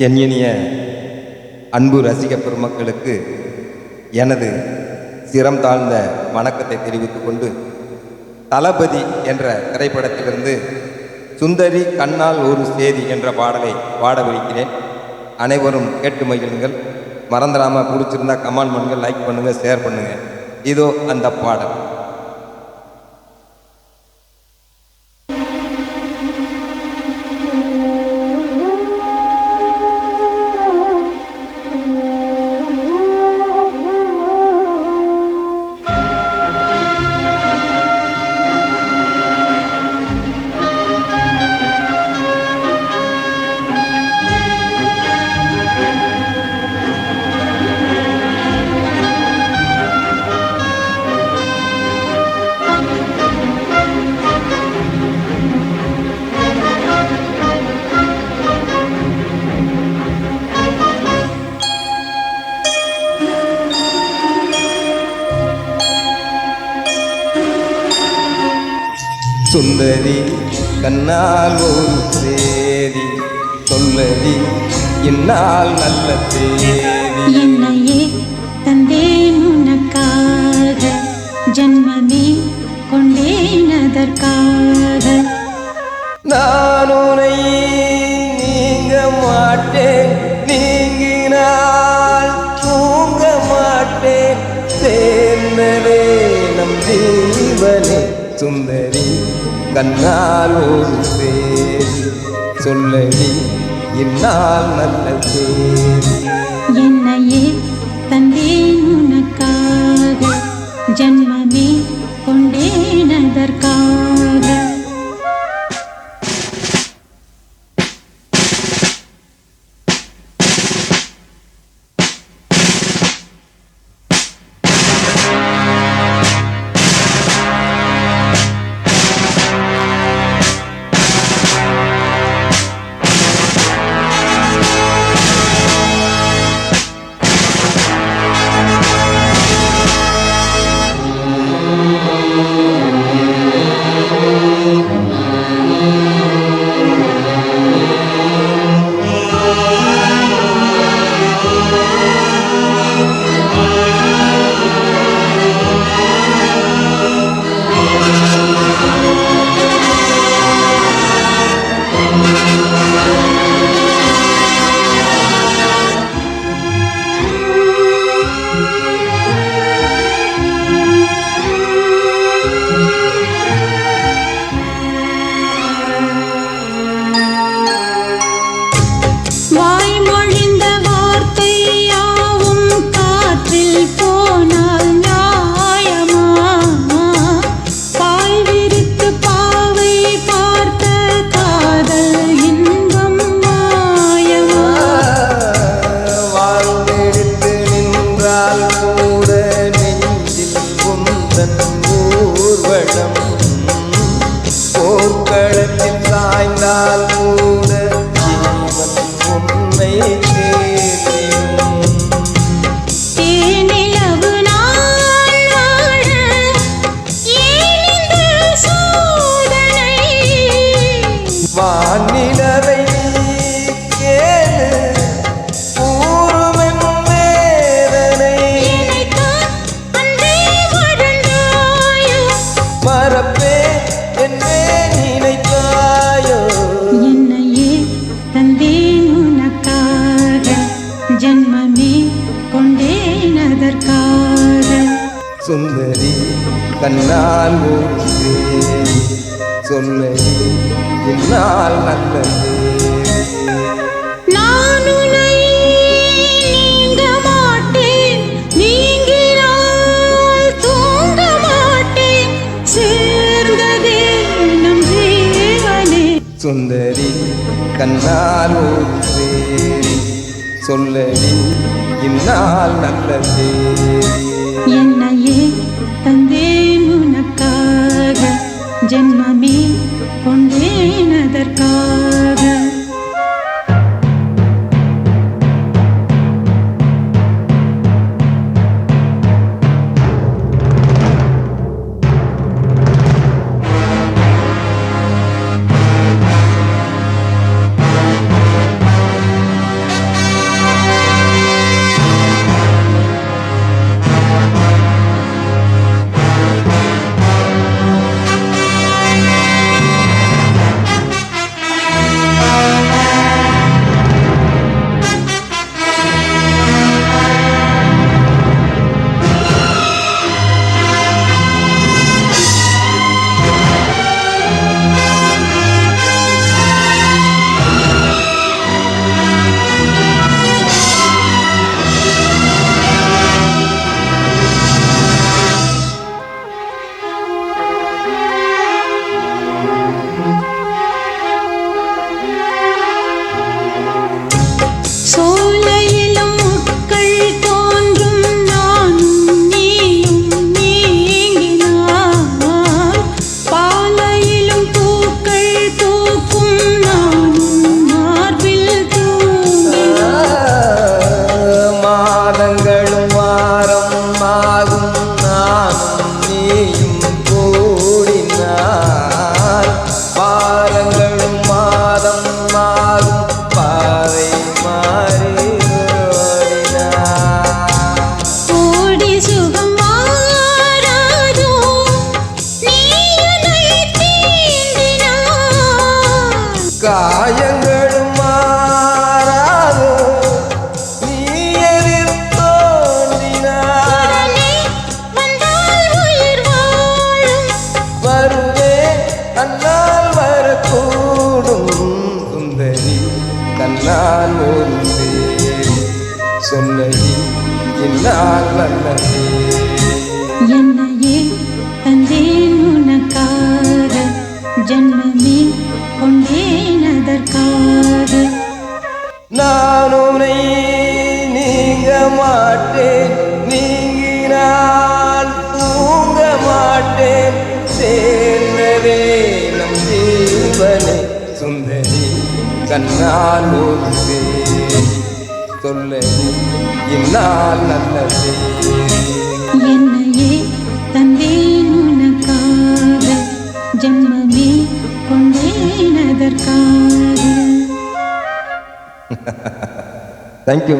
என் இனிய அன்பு ரசிக பெருமக்களுக்கு எனது சிரம் தாழ்ந்த வணக்கத்தை தெரிவித்துக் கொண்டு, தளபதி என்ற திரைப்படத்திலிருந்து சுந்தரி கண்ணால் ஒரு சேதி என்ற பாடலை பாடவிருக்கிறேன். அனைவரும் கேட்டு மகிழுங்கள். மறந்துடாமல் பிடிச்சிருந்தா கமெண்ட் பண்ணுங்கள், லைக் பண்ணுங்கள், ஷேர் பண்ணுங்கள். இதோ அந்த பாடல். சுந்தரி கண்ணால் ஒரு சேதி சொல்லடி, என்னால் நல்ல தேதி. என்னையே தந்தேன் உனக்காக, ஜன்மமே கொண்டேன் அதற்காக. நான் உன்னை நீங்க மாட்டேன், நீங்கினால் தூங்க மாட்டேன். சேர்ந்ததே நம் ஜீவனே. சுந்தரி கண்ணால் ஒரு சேதி சொல்லடி, என்னால் நல்ல தேதி. என்னையே தந்தேன் உனக்காக, ஜன்மமே கொண்டேன் அதற்காக. போர்க்களத்தில் சாய்ந்தால் கூட ஜீவன் உன்னை தேடும். தேனிலவு நாள் வாழ ஏனிந்த சோதனை. வானிலவை கேளு ஊருமென் வேதனை. மறப்பே என்னே நினைத்தாயோ. என்னையே தந்தேன் உனக்காக, ஜன்மமே கொண்டேன் அதற்காக. சுந்தரி கண்ணால் ஒரு சேதி சொல்லடி, என்னால் நல்ல தேதி. நான் உன்னை நீங்க மாட்டேன், நீங்கினால் தூங்க மாட்டேன். சேர்ந்ததே நம் ஜீவனே. சுந்தரி கண்ணால் ஒரு சேதி சொல்லடி, என்னால் நல்ல தேதி. என்னையே தந்தேன் உனக்காக, ஜன்மமே கொண்டேன் அதற்காக. கண்ணால் ஒன்றே சொல்லடி என்னால் நல்லதே. என்னையே தந்தேன் உனக்காக ஜென்மமே கொண்டேன் அதற்காக. நான் உன்னை நீங்க மாட்டேன், நீங்கினால் தூங்க மாட்டேன். சேர்ந்ததே நம் ஜீவனே சுந்தரி கண்ணால் ஒன்றே சொல்லடி என்னால் நல்லதே. என்னையே தந்தேன் உனக்காக ஜென்மமே கொண்டேன் அதற்காக. தேங்க்யூ.